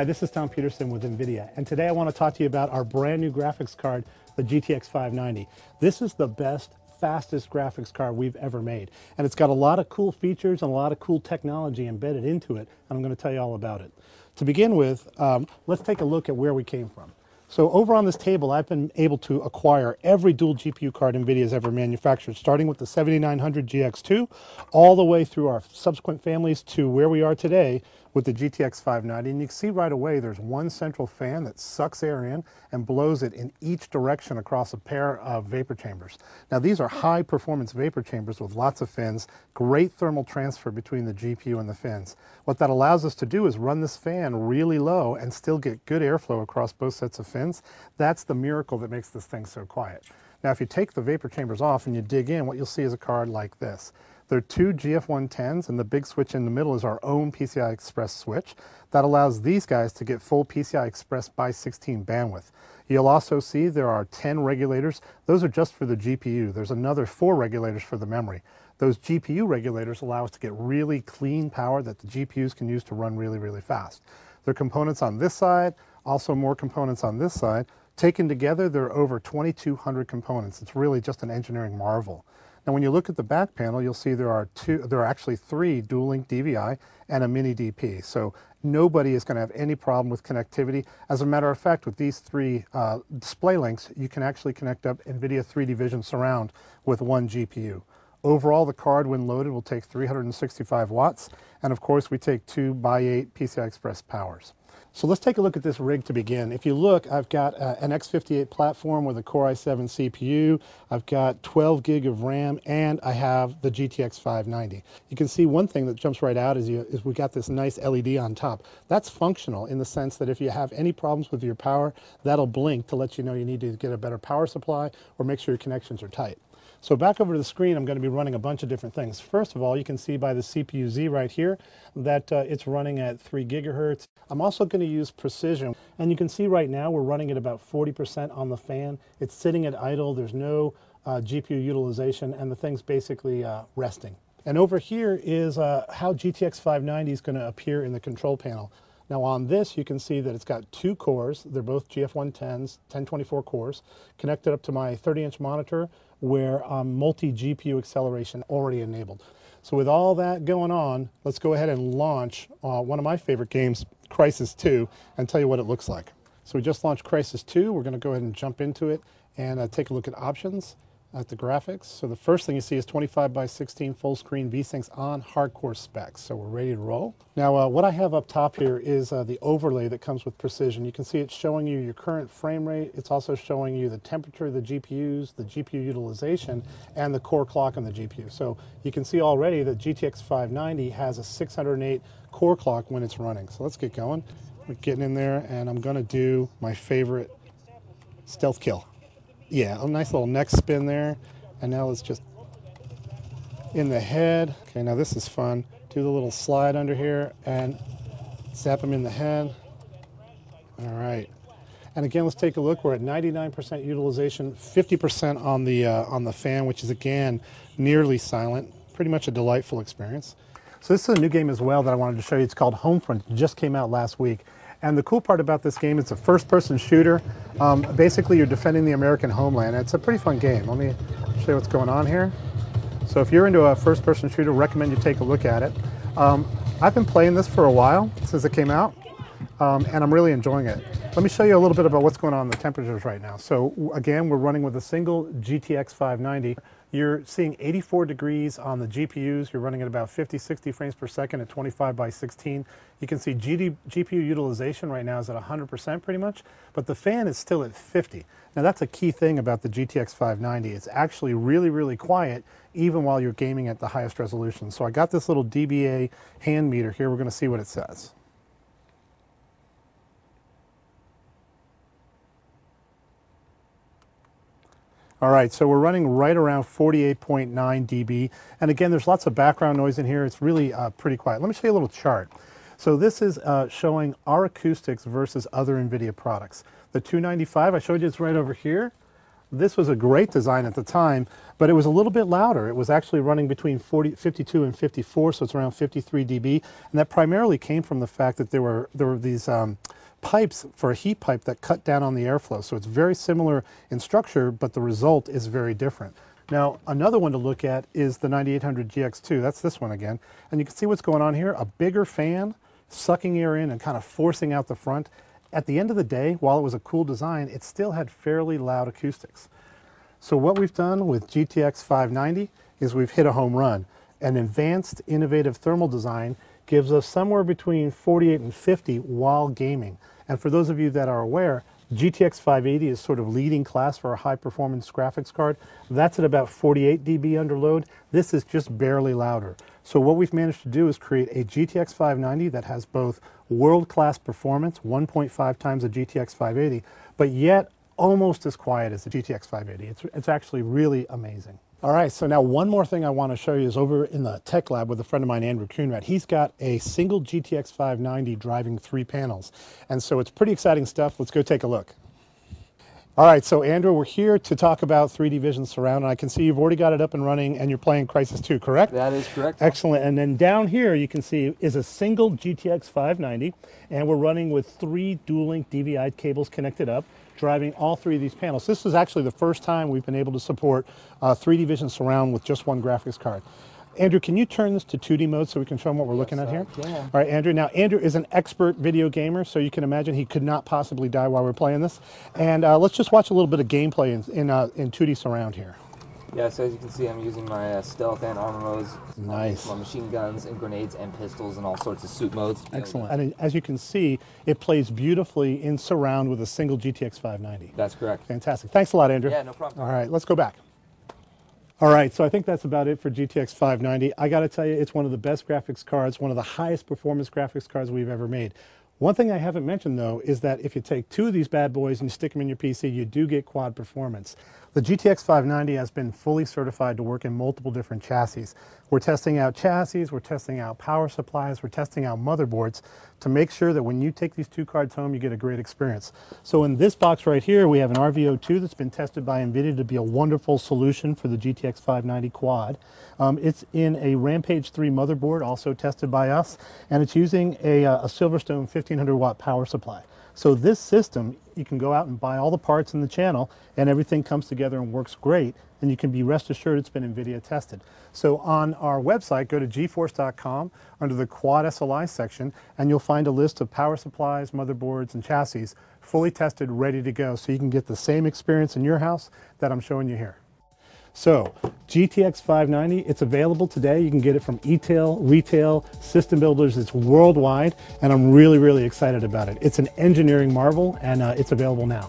Hi, this is Tom Peterson with NVIDIA, and today I want to talk to you about our brand new graphics card, the GTX 590. This is the best, fastest graphics card we've ever made, and it's got a lot of cool features and a lot of cool technology embedded into it, and I'm going to tell you all about it. To begin with, let's take a look at where we came from. So over on this table, I've been able to acquire every dual GPU card NVIDIA has ever manufactured, starting with the 7900 GX2, all the way through our subsequent families to where we are today with the GTX 590. And you can see right away there's one central fan that sucks air in and blows it in each direction across a pair of vapor chambers. Now these are high performance vapor chambers with lots of fins, great thermal transfer between the GPU and the fins. What that allows us to do is run this fan really low and still get good airflow across both sets of fins. That's the miracle that makes this thing so quiet. Now if you take the vapor chambers off and you dig in, what you'll see is a card like this. There are two GF110s, and the big switch in the middle is our own PCI Express switch. That allows these guys to get full PCI Express by 16 bandwidth. You'll also see there are 10 regulators. Those are just for the GPU. There's another 4 regulators for the memory. Those GPU regulators allow us to get really clean power that the GPUs can use to run really, really fast. There are components on this side, also more components on this side. Taken together, there are over 2,200 components. It's really just an engineering marvel. Now when you look at the back panel, you'll see there are actually 3 dual-link DVI and a mini DP. So nobody is going to have any problem with connectivity. As a matter of fact, with these 3 display links, you can actually connect up NVIDIA 3D Vision Surround with one GPU. Overall, the card, when loaded, will take 365 watts, and of course we take 2x8 PCI Express powers. So let's take a look at this rig to begin. If you look, I've got an X58 platform with a Core i7 CPU, I've got 12 gig of RAM, and I have the GTX 590. You can see one thing that jumps right out is we got this nice LED on top. That's functional in the sense that if you have any problems with your power, that'll blink to let you know you need to get a better power supply or make sure your connections are tight. So back over to the screen, I'm going to be running a bunch of different things. First of all, you can see by the CPU-Z right here that it's running at 3 gigahertz. I'm also going to use Precision, and you can see right now we're running at about 40% on the fan. It's sitting at idle, there's no GPU utilization, and the thing's basically resting. And over here is how GTX 590 is going to appear in the control panel. Now on this, you can see that it's got 2 cores. They're both GF110s, 1024 cores, connected up to my 30-inch monitor where multi-GPU acceleration already enabled. So with all that going on, let's go ahead and launch one of my favorite games, Crysis 2, and tell you what it looks like. So we just launched Crysis 2. We're going to go ahead and jump into it and take a look at options. At the graphics. So the first thing you see is 25x16 full screen VSyncs on hardcore specs. So we're ready to roll. Now what I have up top here is the overlay that comes with Precision. You can see it's showing you your current frame rate. It's also showing you the temperature of the GPUs, the GPU utilization, and the core clock on the GPU. So you can see already that GTX 590 has a 608 core clock when it's running. So let's get going. We're getting in there and I'm going to do my favorite stealth kill. Yeah, a nice little neck spin there, and now it's just in the head. Okay, now this is fun. Do the little slide under here and zap him in the head. All right, and again, let's take a look. We're at 99% utilization, 50% on the fan, which is again nearly silent. Pretty much a delightful experience. So this is a new game as well that I wanted to show you. It's called Homefront. It just came out last week. And the cool part about this game, it's a first-person shooter. Basically, you're defending the American homeland. It's a pretty fun game. Let me show you what's going on here. So if you're into a first-person shooter, recommend you take a look at it. I've been playing this for a while, since it came out, and I'm really enjoying it. Let me show you a little bit about what's going on in the temperatures right now. So again, we're running with a single GTX 590. You're seeing 84 degrees on the GPUs. You're running at about 50, 60 frames per second at 25x16. You can see GPU utilization right now is at 100% pretty much, but the fan is still at 50. Now that's a key thing about the GTX 590. It's actually really, really quiet even while you're gaming at the highest resolution. So I got this little DBA hand meter here. We're going to see what it says. All right, so we're running right around 48.9 dB. And again, there's lots of background noise in here. It's really pretty quiet. Let me show you a little chart. So this is showing our acoustics versus other NVIDIA products. The 295, I showed you it's right over here. This was a great design at the time, but it was a little bit louder. It was actually running between 52 and 54, so it's around 53 dB. And that primarily came from the fact that there were these pipes for a heat pipe that cut down on the airflow. So it's very similar in structure, but the result is very different. Now, another one to look at is the 9800 GX2. That's this one again. And you can see what's going on here. A bigger fan sucking air in and kind of forcing out the front. At the end of the day, while it was a cool design, it still had fairly loud acoustics. So what we've done with GTX 590 is we've hit a home run. An advanced, innovative thermal design gives us somewhere between 48 and 50 while gaming. And for those of you that are aware, GTX 580 is sort of leading class for a high-performance graphics card. That's at about 48 dB under load. This is just barely louder. So what we've managed to do is create a GTX 590 that has both world-class performance, 1.5 times the GTX 580, but yet almost as quiet as the GTX 580. It's actually really amazing. All right, so now one more thing I want to show you is over in the tech lab with a friend of mine, Andrew Kuhnrad. He's got a single GTX 590 driving 3 panels. And so it's pretty exciting stuff. Let's go take a look. All right, so Andrew, we're here to talk about 3D Vision Surround, and I can see you've already got it up and running and you're playing Crysis 2, correct? That is correct. Excellent. And then down here you can see is a single GTX 590, and we're running with 3 dual-link DVI cables connected up, driving all 3 of these panels. This is actually the first time we've been able to support 3D Vision Surround with just one graphics card. Andrew, can you turn this to 2D mode so we can show them what we're looking at here? Yeah. All right, Andrew. Now, Andrew is an expert video gamer, so you can imagine he could not possibly die while we're playing this. And let's just watch a little bit of gameplay in 2D surround here. Yeah, so as you can see, I'm using my stealth and armor modes. Nice. My machine guns and grenades and pistols and all sorts of suit modes. Excellent. And as you can see, it plays beautifully in surround with a single GTX 590. That's correct. Fantastic. Thanks a lot, Andrew. Yeah, no problem. All right, let's go back. All right, so I think that's about it for GTX 590. I got to tell you, it's one of the best graphics cards, one of the highest performance graphics cards we've ever made. One thing I haven't mentioned, though, is that if you take 2 of these bad boys and you stick them in your PC, you do get quad performance. The GTX 590 has been fully certified to work in multiple different chassis. We're testing out chassis, we're testing out power supplies, we're testing out motherboards to make sure that when you take these 2 cards home, you get a great experience. So in this box right here, we have an RVO2 that's been tested by NVIDIA to be a wonderful solution for the GTX 590 quad. It's in a Rampage 3 motherboard, also tested by us, and it's using a Silverstone 1500 watt power supply. So this system, you can go out and buy all the parts in the channel and everything comes together and works great, and you can be rest assured it's been NVIDIA tested. So on our website, go to geforce.com under the Quad SLI section and you'll find a list of power supplies, motherboards, and chassis fully tested, ready to go, so you can get the same experience in your house that I'm showing you here. So, GTX 590, it's available today. You can get it from e-tail, retail, system builders. It's worldwide, and I'm really, really excited about it. It's an engineering marvel, and it's available now.